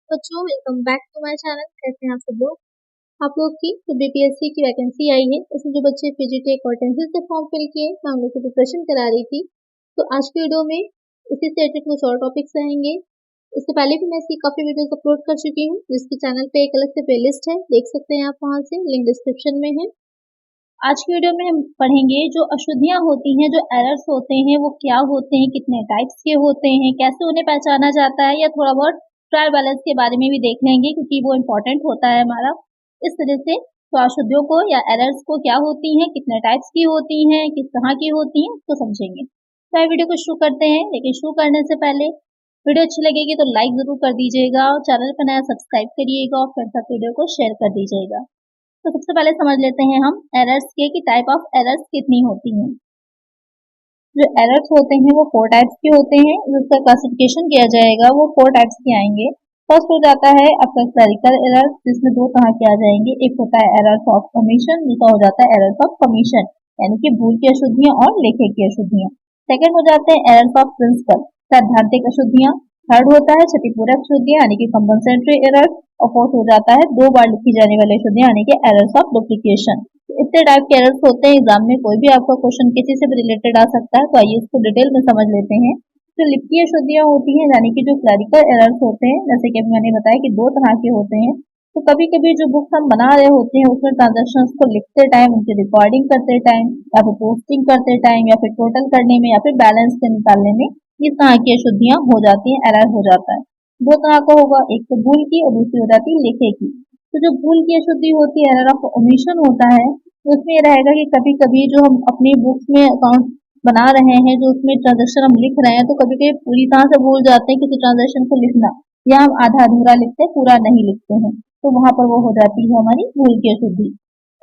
बच्चों welcome back to my channel. कैसे हैं आप सब लोग। आप लोग की जो बीपीएससी की वैकेंसी आई है उसमें जो बच्चे पीजीटी और टेंसिल से फॉर्म फिल किए मैं उन लोग की प्रिपरेशन करा रही थी। तो आज की वीडियो में उसी से रिलेटेड कुछ और टॉपिक्स रहेंगे। इससे पहले भी मैं इसकी काफी वीडियोस अपलोड कर चुकी हूँ जिसके चैनल पे एक अलग से प्लेलिस्ट है, देख सकते हैं आप वहाँ से, लिंक डिस्क्रिप्शन में है। आज की वीडियो में हम पढ़ेंगे जो अशुद्धियां होती हैं, जो एरर्स होते हैं वो क्या होते हैं, कितने टाइप्स के होते हैं, कैसे उन्हें पहचाना जाता है, या थोड़ा बहुत ट्रायल बैलेंस के बारे में भी देख लेंगे क्योंकि वो इम्पोर्टेंट होता है हमारा। इस तरह से तो अशुद्धियों को या एरर्स को क्या होती हैं, कितने टाइप्स की होती हैं, किस तरह की होती हैं उसको समझेंगे। तो वीडियो को शुरू करते हैं, लेकिन शुरू करने से पहले वीडियो अच्छी लगेगी तो लाइक जरूर कर दीजिएगा और चैनल पर नया सब्सक्राइब करिएगा और फ्रेंड्स तक वीडियो को शेयर कर दीजिएगा। तो सबसे पहले समझ लेते हैं हम एरर्स के कि टाइप ऑफ एरर्स कितनी होती हैं। जो एरर्स होते हैं वो 4 टाइप्स के होते हैं, जिसका क्लासिफिकेशन किया जाएगा वो 4 टाइप्स के आएंगे। फर्स्ट हो जाता है आपका क्लरिकल एरर, जिसमें 2 तरह के आ जाएंगे। एक होता है एरर्स ऑफ ओमिशन, दूसरा हो जाता है एरर्स ऑफ कमीशन, यानी कि भूल की अशुद्धियां और लेखे की अशुद्धियां। सेकंड हो जाते हैं एरर्स ऑफ प्रिंसिपल, सैद्धांतिक अशुद्धियां। थर्ड होता है क्षतिपूरक अशुद्धियां यानी कि कंपनसेटरी एरर, और फोर्थ हो जाता है 2 बार लिखी जाने वाली अशुद्धियां यानी कि एरर्स ऑफ डुप्लीकेशन। इतने टाइप के एरर्स होते हैं, एग्जाम में कोई भी आपका क्वेश्चन किसी से भी रिलेटेड आ सकता है। तो आइए इसको डिटेल में समझ लेते हैं। जो लिखती अशुद्धियां होती हैं यानी कि जो क्लरिकल एरर्स होते हैं, जैसे कि अभी मैंने बताया कि 2 तरह के होते हैं। तो कभी कभी जो बुक्स हम बना रहे होते हैं उसमें ट्रांजेक्शन्स को लिखते टाइम, उनकी रिकॉर्डिंग करते टाइम, या फिर पोस्टिंग करते टाइम, या फिर टोटल करने में, या फिर बैलेंस से निकालने में इस तरह की अशुद्धियां हो जाती हैं, एरर हो जाता है। 2 तरह का होगा, एक तो भूल की और दूसरी हो जाती है लेखे की। तो जो भूल की अशुद्धि होती है, एरर ऑफ ओमिशन होता है, तो उसमें ये रहेगा कि कभी कभी जो हम अपनी बुक्स में अकाउंट बना रहे हैं, जो उसमें ट्रांजेक्शन हम लिख रहे हैं, तो कभी कभी पूरी तरह से भूल जाते हैं किसी ट्रांजेक्शन को लिखना, या हम आधा अधूरा लिखते हैं, पूरा नहीं लिखते हैं, तो वहां पर वो हो जाती है हमारी भूल की अशुद्धि,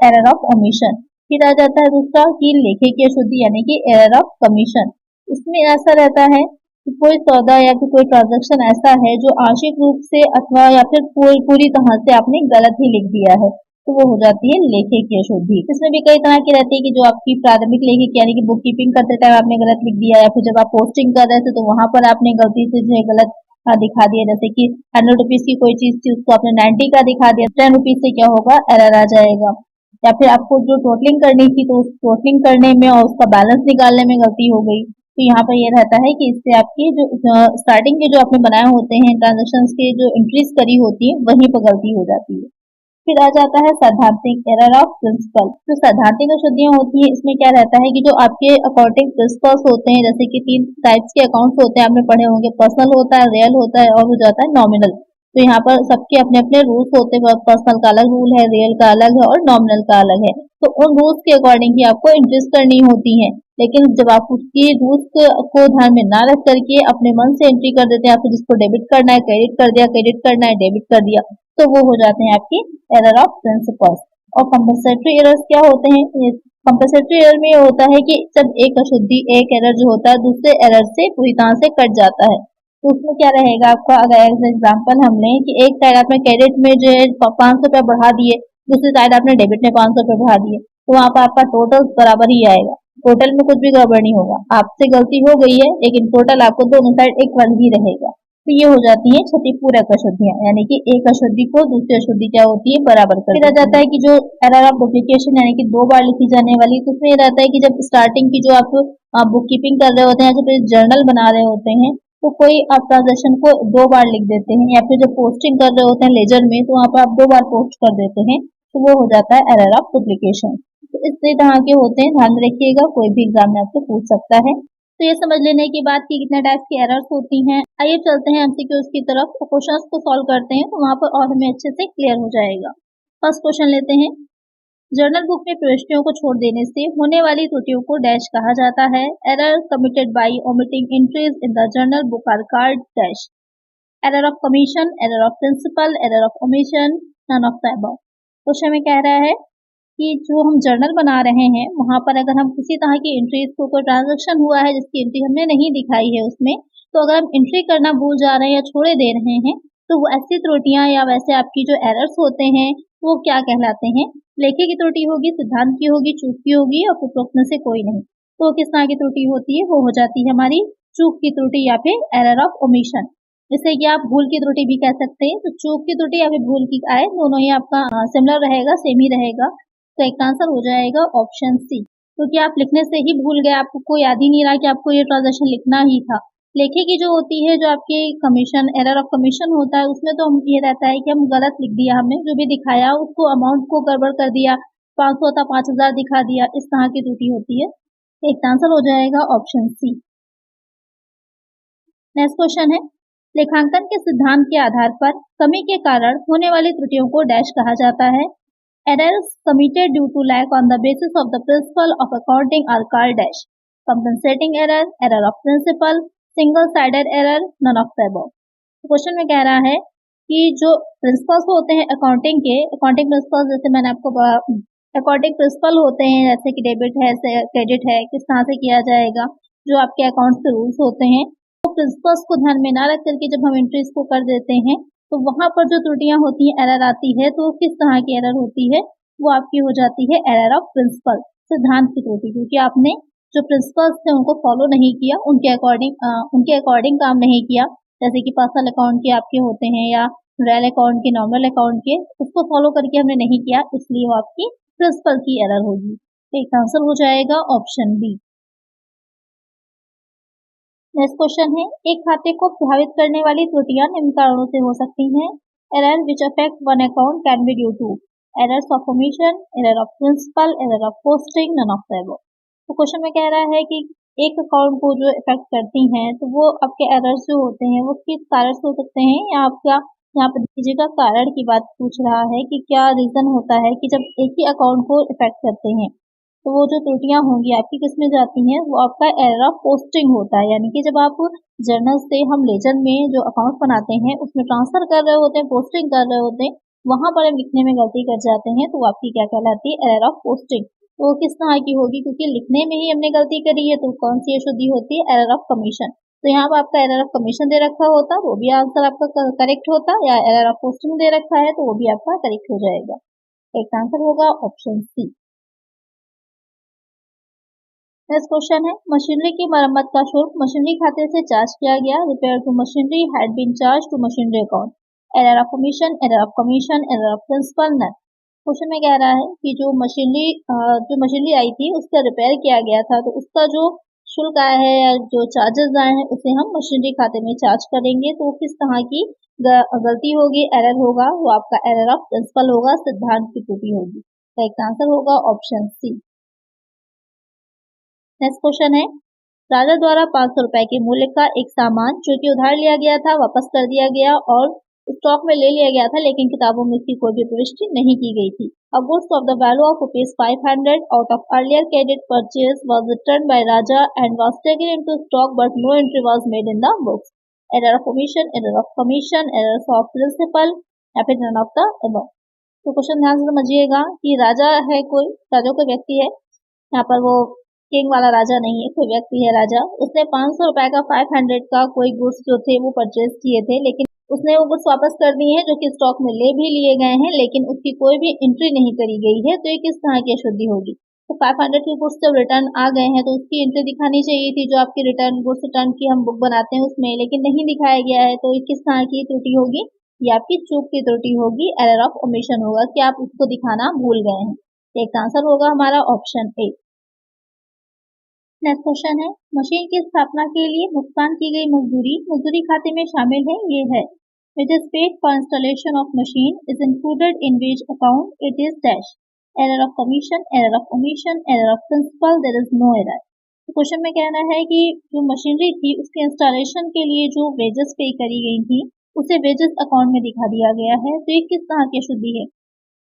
एरर ऑफ ओमिशन। फिर आ जाता है दूसरा कि लेखे की अशुद्धि यानी कि एरर ऑफ कमीशन। इसमें ऐसा रहता है कि कोई सौदा या फिर कोई ट्रांजेक्शन ऐसा है जो आंशिक रूप से अथवा या फिर पूरी तरह से आपने गलत ही लिख दिया है, तो वो हो जाती है लेखे की अशुद्धि। इसमें भी कई तरह की रहती है कि जो आपकी प्राथमिक लेखे की यानी कि बुक कीपिंग करते टाइम आपने गलत लिख दिया, या फिर जब आप पोस्टिंग कर रहे थे तो वहां पर आपने गलती से जो है गलत दिखा दिया, जैसे कि 100 रुपीज की कोई चीज थी उसको आपने 90 का दिखा दिया, 10 रुपीज से क्या होगा, एरर आ जाएगा। या फिर आपको जो टोटलिंग करनी थी तो उस टोटलिंग करने में और उसका बैलेंस निकालने में गलती हो गई, तो यहाँ पर ये रहता है कि इससे आपकी जो स्टार्टिंग के जो आपने बनाए होते हैं ट्रांजेक्शन के जो एंट्रीज करी होती है वहीं पर गलती हो जाती है। फिर आ जाता है सैद्धांतिक एरर ऑफ प्रिंसिपल। जो सैद्धांतिक अशुद्धियां होती है इसमें क्या रहता है कि जो आपके अकाउंटिंग प्रिंसिपल्स होते हैं, जैसे कि 3 टाइप्स के अकाउंट्स होते हैं, आपने पढ़े होंगे, पर्सनल होता है, रियल होता है, और हो जाता है नॉमिनल। तो यहाँ पर सबके अपने अपने रूल्स होते हैं, पर्सनल का अलग रूल है, रियल का अलग है और नॉमिनल का अलग है। तो उन रूल्स के अकॉर्डिंग ही आपको एंट्रीज करनी होती है। लेकिन जब आप उसकी रूल्स को ध्यान में ना रख करके अपने मन से एंट्री कर देते हैं, आपको जिसको डेबिट करना है क्रेडिट कर दिया, क्रेडिट करना है डेबिट कर दिया, तो वो हो जाते हैं आपकी एरर ऑफ प्रिंसिपल्स। और कंपनसेटरी एरर्स क्या होते हैं, कंपनसेटरी एरर में ये होता है कि जब एक अशुद्धि, एक एरर जो होता है दूसरे एरर से पूरी तरह से कट जाता है। तो उसमें क्या रहेगा आपका, अगर एज एग्जाम्पल हम लें कि एक साइड आपने क्रेडिट में जो है 500 रुपया बढ़ा दिए, दूसरी साइड आपने डेबिट में 500 रुपये बढ़ा दिए, तो वहां पर आपका टोटल बराबर ही आएगा, टोटल में कुछ भी गड़बड़ नहीं होगा। आपसे गलती हो गई है लेकिन टोटल आपको दोनों साइड एक ही रहेगा। तो ये हो जाती है क्षतिपूरक अशुद्धियां, यानी कि एक अशुद्धि को दूसरी अशुद्धि क्या होती है, बराबर कर देती है। जाता है कि जो एरर ऑफ डुप्लीकेशन यानी कि 2 बार लिखी जाने वाली, तो उसमें ये रहता है कि जब स्टार्टिंग की जो आप बुक कीपिंग कर रहे होते हैं या फिर जर्नल बना रहे होते हैं, तो कोई आप ट्रांजेक्शन को 2 बार लिख देते हैं, या फिर जब पोस्टिंग कर रहे होते हैं लेजर में तो वहां पर आप 2 बार पोस्ट कर देते हैं, तो वो हो जाता है एरर ऑफ डुप्लीकेशन। तो इस तरह के होते हैं, ध्यान में रखिएगा, कोई भी एग्जाम में आपसे पूछ सकता है। तो ये समझ लेने की बात की कितने टाइप की एरर्स होती हैं। आइए चलते हैं एमसीक्यूज की तरफ, तो क्वेश्चंस को सॉल्व करते हैं तो वहां पर और हमें अच्छे से क्लियर हो जाएगा। फर्स्ट क्वेश्चन लेते हैं, जर्नल बुक में प्रविष्टियों को छोड़ देने से होने वाली त्रुटियों को डैश कहा जाता है। Error committed by omitting entries in the journal book are called dash. Error of commission, error of principle, error of omission, none of the above. Question में कह रहा है कि जो हम जर्नल बना रहे हैं वहां पर अगर हम किसी तरह की एंट्रीज को, कोई ट्रांजेक्शन हुआ है जिसकी एंट्री हमने नहीं दिखाई है उसमें, तो अगर हम एंट्री करना भूल जा रहे हैं या छोड़े दे रहे हैं, तो वो ऐसी त्रुटियां या वैसे आपकी जो एरर्स होते हैं वो क्या कहलाते हैं, लेखे की त्रुटि होगी, सिद्धांत की होगी, चूक की होगी, और उपरोक्त में से कोई नहीं। तो किस तरह की त्रुटि होती है, वो हो जाती है हमारी चूक की त्रुटि या फिर एरर ऑफ ओमिशन। जैसे कि आप भूल की त्रुटि भी कह सकते हैं। तो चूक की त्रुटि या फिर भूल की आए, दोनों ही आपका सिमिलर रहेगा, सेम ही रहेगा। तो एक आंसर हो जाएगा ऑप्शन सी, क्योंकि आप लिखने से ही भूल गए, आपको याद ही नहीं रहा कि आपको ये ट्रांजेक्शन लिखना ही था। लेखे की जो होती है, जो आपकी कमीशन, एरर ऑफ कमीशन होता है, उसमें तो हम ये रहता है कि हम गलत लिख दिया, हमने जो भी दिखाया उसको अमाउंट को गड़बड़ कर दिया, 500 था 5000 दिखा दिया, इस तरह की त्रुटि होती है। एक आंसर हो जाएगा ऑप्शन सी। नेक्स्ट क्वेश्चन है, लेखांकन के सिद्धांत के आधार पर कमी के कारण होने वाली त्रुटियों को डैश कहा जाता है। Errors committed due to lack on the basis of the principle of accounting are called dash. Compensating error, error of principle, single-sided error, none of the above. Question में कह रहा है कि जो प्रिंसिपल्स होते हैं अकाउंटिंग के, अकाउंटिंग प्रिंसिपल्स जैसे मैंने आपको अकाउंटिंग प्रिंसिपल होते हैं, जैसे कि डेबिट है, क्रेडिट है, किस तरह से किया जाएगा, जो आपके अकाउंट्स के रूल्स होते हैं, तो प्रिंसिपल्स को ध्यान में ना रख करके जब हम एंट्रीज को कर देते हैं, तो वहां पर जो त्रुटियां होती हैं, एरर आती है, तो किस तरह की एरर होती है, वो आपकी हो जाती है एरर ऑफ प्रिंसिपल, सिद्धांत की त्रुटि, क्योंकि आपने जो प्रिंसिपल्स थे उनको फॉलो नहीं किया, उनके अकॉर्डिंग काम नहीं किया। जैसे कि पर्सनल अकाउंट के आपके होते हैं या रियल अकाउंट के, नॉर्मल अकाउंट के, उसको फॉलो करके हमने नहीं किया, इसलिए वो आपकी प्रिंसिपल की एरर होगी। एक आंसर हो जाएगा ऑप्शन बी। नेक्स्ट क्वेश्चन है, एक खाते को प्रभावित करने वाली त्रुटियां निम्न कारणों से हो सकती हैं। Error which affect one account can be due to errors of omission, error of principle, error of posting, none of the above. तो क्वेश्चन में कह रहा है कि एक अकाउंट को जो इफेक्ट करती हैं, तो वो आपके एरर्स जो होते हैं वो किस कारण से हो सकते हैं, या आपका यहाँ पर देखिएगा कारण की बात पूछ रहा है कि क्या रीजन होता है कि जब एक ही अकाउंट को इफेक्ट करते हैं, तो वो जो त्रुटियां होंगी आपकी किस में जाती हैं, वो आपका एरर ऑफ पोस्टिंग होता है। यानी कि जब आप जर्नल से हम लेजर में जो अकाउंट बनाते हैं उसमें ट्रांसफर कर रहे होते हैं, पोस्टिंग कर रहे होते हैं, वहां पर हम लिखने में गलती कर जाते हैं, तो आपकी क्या कहलाती है, एरर ऑफ पोस्टिंग। तो वो किस तरह की होगी, क्योंकि लिखने में ही हमने गलती करी है, तो कौन सी अशुद्धि होती है, एरर ऑफ कमीशन। तो यहाँ पर आपका एरर ऑफ कमीशन दे रखा होता, वो भी आंसर आपका करेक्ट होता, या एरर ऑफ पोस्टिंग दे रखा है तो वो भी आपका करेक्ट हो जाएगा। एक आंसर होगा ऑप्शन सी। नेक्स्ट क्वेश्चन है, मशीनरी की मरम्मत का शुल्क मशीनरी खाते से चार्ज किया गया, repair to machinery had been charge to machinery account, error of commission, error of commission, error of principle, none. Question में कह रहा है कि जो मशीनरी आई थी उसका रिपेयर किया गया था, तो उसका जो शुल्क आया है या जो चार्जेस आए हैं उसे हम मशीनरी खाते में चार्ज करेंगे। तो किस तरह की गलती होगी, एरर होगा, वो आपका एरर ऑफ प्रिंसिपल होगा, सिद्धांत की त्रुटि होगी। तो एक आंसर होगा ऑप्शन सी। नेक्स्ट क्वेश्चन है, राजा द्वारा 500 रुपए के मूल्य का एक सामान जो कि उधार लिया गया था वापस कर दिया गया और स्टॉक में ले लिया गया था, लेकिन किताबों में इसकी कोई भी प्रविष्टि नहीं की गई थी। A goods of the value of ₹500 out of earlier credit purchase was returned by Raja and was taken into stock, but no entry was made in the books. Error of omission, error of commission, errors of principal, या फिर none of the above। तो question ध्यान से समझिएगा कि राजा है, कोई राजा कोई व्यक्ति है, यहाँ पर वो किंग वाला राजा नहीं है, कोई व्यक्ति है राजा, उसने 500 रुपए का 500 का कोई गुड्स जो थे वो परचेज किए थे, लेकिन उसने वो गुड्स वापस कर दिए हैं जो कि स्टॉक में ले भी लिए गए हैं, लेकिन उसकी कोई भी एंट्री नहीं करी गई है। तो ये किस तरह की अशुद्धि होगी, तो 500 के गुड्स जब रिटर्न आ गए हैं तो उसकी एंट्री दिखानी चाहिए थी, जो आपकी गुड्स रिटर्न की हम बुक बनाते हैं उसमें, लेकिन नहीं दिखाया गया है। तो ये किस तरह की त्रुटि होगी, ये आपकी चूक की त्रुटि होगी, एरर ऑफ ओमिशन होगा कि आप उसको दिखाना भूल गए हैं। एक आंसर होगा हमारा ऑप्शन ए। नेक्स्ट क्वेश्चन है, मशीन की स्थापना के लिए भुगतान की गई मजदूरी खाते में शामिल है, ये है which is paid for installation of machine is included in which account, it is dash, error of commission, error of omission, error of principal, there is no error। तो क्वेश्चन में कहना है कि जो मशीनरी थी उसके इंस्टॉलेशन के लिए जो वेजेस पे करी गई थी उसे वेजेस अकाउंट में दिखा दिया गया है, तो ये किस तरह की अशुद्धि है।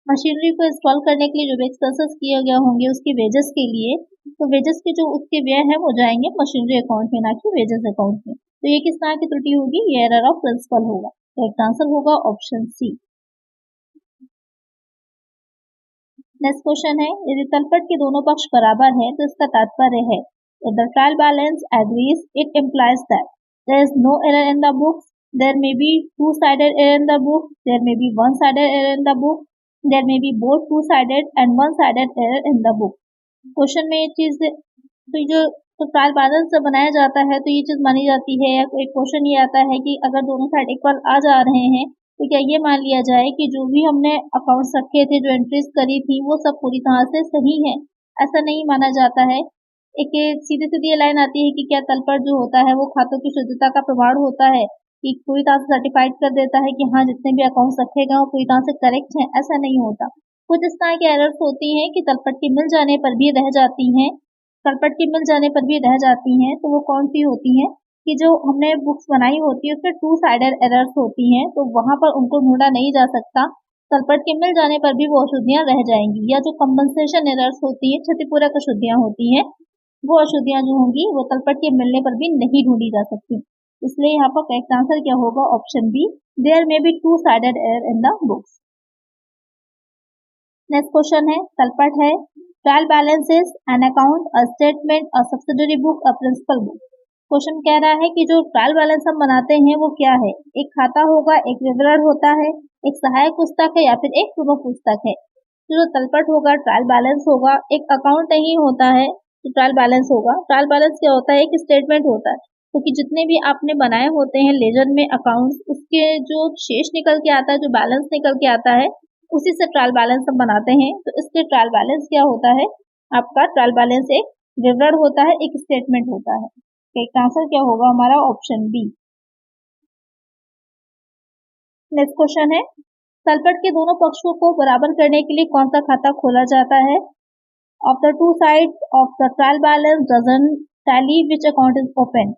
मशीनरी को इंस्टॉल करने के लिए जो भी एक्सपेंसेस किए गए होंगे उसके वेजेस के लिए, तो वेजेस के जो उसके व्यय है वो जाएंगे मशीनरी अकाउंट में, ना कि वेजेस अकाउंट में। तो ये किस तरह की त्रुटि होगी, ये एरर ऑफ प्रिंसिपल होगा। तो एक आंसर होगा ऑप्शन सी। नेक्स्ट क्वेश्चन है, यदि तलपट के दोनों पक्ष बराबर हैं तो इसका तात्पर्य है if the trial balance agrees, it implies that there is no error in the books, there may be two-sided error in the book, there may be one-sided error in the book, there may be both two-sided and one-sided error in the book। Question में ये चीज, तो जो तो trial balance जब बनाया जाता है तो ये चीज़ मानी जाती है, या कोई क्वेश्चन ये आता है कि अगर दोनों साइड इक्वल आ जा रहे हैं तो क्या ये मान लिया जाए कि जो भी हमने अकाउंट्स रखे थे, जो एंट्रीज करी थी, वो सब पूरी तरह से सही है? ऐसा नहीं माना जाता है। एक सीधी सीधी लाइन आती है कि क्या तलपट जो होता है वो खातों की शुद्धता का प्रमाण होता है, कि पूरी तरह से सर्टिफाइड कर देता है कि हाँ जितने भी अकाउंट्स रखे गए वो पूरी तरह से करेक्ट हैं? ऐसा नहीं होता। कुछ इस तरह के एरर्स होती हैं कि तलपट के मिल जाने पर भी रह जाती हैं, तलपट के मिल जाने पर भी रह जाती हैं। तो वो कौन सी होती हैं कि जो हमने बुक्स बनाई होती है उसमें टू साइडेड एरर्स होती हैं, तो वहां पर उनको ढूंढा नहीं जा सकता। तलपट के मिल जाने पर भी वो अशुद्धियां रह जाएंगी। या जो कंपनसेशन एरर्स होती हैं, क्षतिपूरक अशुद्धियां होती हैं, वो अशुद्धियां जो होंगी वो तलपट के मिलने पर भी नहीं ढूंढी जा सकती। इसलिए यहाँ पर करेक्ट आंसर क्या होगा? Option B, there may be two sided error in the books. Next question है, तलपट है trial balance is an account, a statement, a subsidiary book, a principal book. Question कह रहा है कि जो ट्रायल बैलेंस हम बनाते हैं वो क्या है? एक खाता होगा, एक विवरण होता है, एक सहायक पुस्तक है, या फिर एक प्रमुख पुस्तक है। तो जो तलपट होगा, ट्रायल बैलेंस होगा, एक अकाउंट नहीं होता है तो ट्रायल बैलेंस होगा। ट्रायल बैलेंस क्या होता है? एक स्टेटमेंट होता है, क्योंकि जितने भी आपने बनाए होते हैं लेजर में अकाउंट्स, उसके जो शेष निकल के आता है, जो बैलेंस निकल के आता है, उसी से ट्रायल बैलेंस हम बनाते हैं। तो इसके ट्रायल बैलेंस क्या होता है? आपका ट्रायल बैलेंस एक विवरण होता है, एक स्टेटमेंट होता है। करेक्ट आंसर क्या होगा हमारा? Option B. नेक्स्ट क्वेश्चन है, तलपट के दोनों पक्षों को बराबर करने के लिए कौन सा खाता खोला जाता है? Of the two sides of the trial balance doesn't tally which account is open.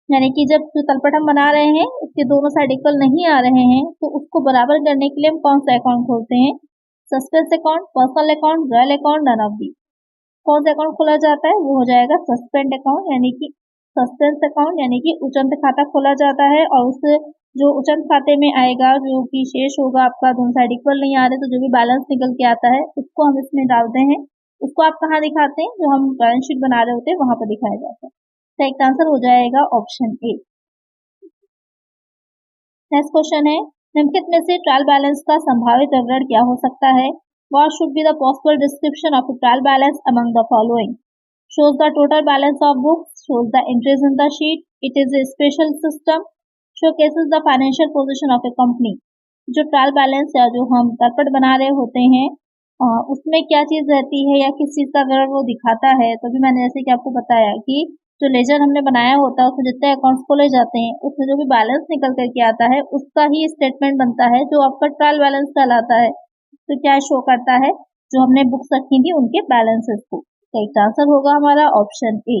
यानी कि जब जो तलपट हम बना रहे हैं उसके दोनों साइड इक्वल नहीं आ रहे हैं तो उसको बराबर करने के लिए हम कौन सा अकाउंट खोलते हैं? Suspense account, personal account, royal account, none of the. कौन सा अकाउंट खोला जाता है? वो हो जाएगा सस्पेंड अकाउंट, यानी कि सस्पेंस अकाउंट, यानी कि उचंत खाता खोला जाता है। और उस जो उचंत खाते में आएगा, जो कि शेष होगा आपका, दोनों साइड इक्वल नहीं आ रहे तो जो भी बैलेंस निकल के आता है उसको हम इसमें डालते हैं। उसको आप कहाँ दिखाते हैं? जो हम बैलेंस शीट बना रहे होते हैं वहां पर दिखाया जाता है। करेक्ट आंसर हो जाएगा ऑप्शन ए। नेक्स्ट क्वेश्चन है, निम्नलिखित में से ट्रायल बैलेंस का संभावित विवरण क्या हो सकता है? What should be the possible description of a trial balance among the following? Shows the total balance of books, shows the entries in the sheet, it is a special system, showcases the financial position of a company. जो trial balance या जो हम तलपट बना रहे होते हैं उसमें क्या चीज रहती है या किस चीज का विवरण वो दिखाता है? तो भी मैंने जैसे कि आपको बताया कि जो लेजर हमने बनाया होता है उसमें जितने अकाउंट्स खोले जाते हैं उसमें जो भी बैलेंस निकल करके आता है उसका ही स्टेटमेंट बनता है, जो आपका ट्रायल बैलेंस कहलाता है। तो क्या शो करता है? जो हमने बुक्स रखी थी उनके बैलेंसेस को। करेक्ट आंसर होगा हमारा ऑप्शन ए।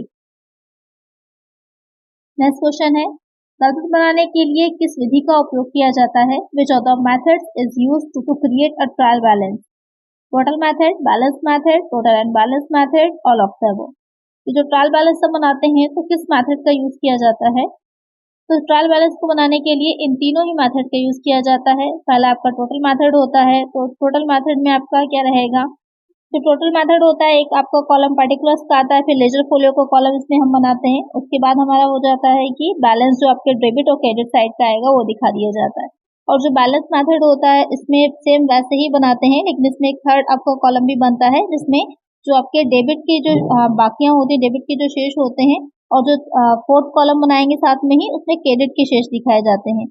नेक्स्ट क्वेश्चन है, तलपट बनाने के लिए किस विधि का उपयोग किया जाता है? Which of the methods is used to create a trial balance? Total method, balance method, total and balance method, all of the above. जो ट्रायल बैलेंस हम बनाते हैं तो किस मेथड का यूज किया जाता है? तो ट्रायल बैलेंस को बनाने के लिए इन तीनों ही मेथड का यूज किया जाता है। पहला आपका टोटल मेथड होता है, तो टोटल मेथड में आपका क्या रहेगा? जो टोटल मेथड होता है, एक आपका कॉलम पर्टिकुलर्स का आता है, फिर लेजर फोलियो का कॉलम इसमें हम बनाते हैं। उसके बाद हमारा हो जाता है कि बैलेंस जो आपके डेबिट और क्रेडिट साइड का आएगा वो दिखा दिया जाता है। और जो बैलेंस मेथड होता है इसमें सेम वैसे ही बनाते हैं, लेकिन इसमें एक थर्ड आपका कॉलम भी बनता है जिसमें जो आपके डेबिट की जो बाकियां होती है, डेबिट के जो शेष होते हैं, और जो फोर्थ कॉलम बनाएंगे साथ में ही उसमें क्रेडिट के शेष दिखाए जाते हैं।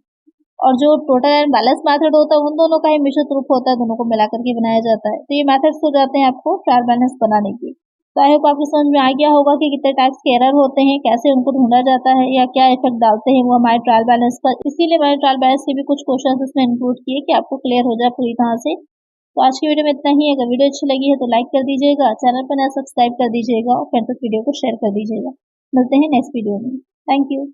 और जो टोटल एंड बैलेंस मेथड होता है उन दोनों का ही मिश्रित रूप होता है, दोनों को मिलाकर के बनाया जाता है। तो ये मेथड्स हो जाते हैं आपको ट्रायल बैलेंस बनाने के। तो आई होप आपको समझ में आ गया होगा कि कितने टाइप्स के एरर होते हैं, कैसे उनको ढूंढा जाता है, या क्या इफेक्ट डालते हैं वो हमारे ट्रायल बैलेंस पर। इसीलिए मैंने ट्रायल बैलेंस के भी कुछ क्वेश्चन इसमें इंक्लूड किए कि आपको क्लियर हो जाए पूरी तरह से। तो आज की वीडियो में इतना ही। अगर वीडियो अच्छी लगी है तो लाइक कर दीजिएगा, चैनल पर नया सब्सक्राइब कर दीजिएगा और फ्रेंड्स तक वीडियो को शेयर कर दीजिएगा। मिलते हैं नेक्स्ट वीडियो में। Thank you.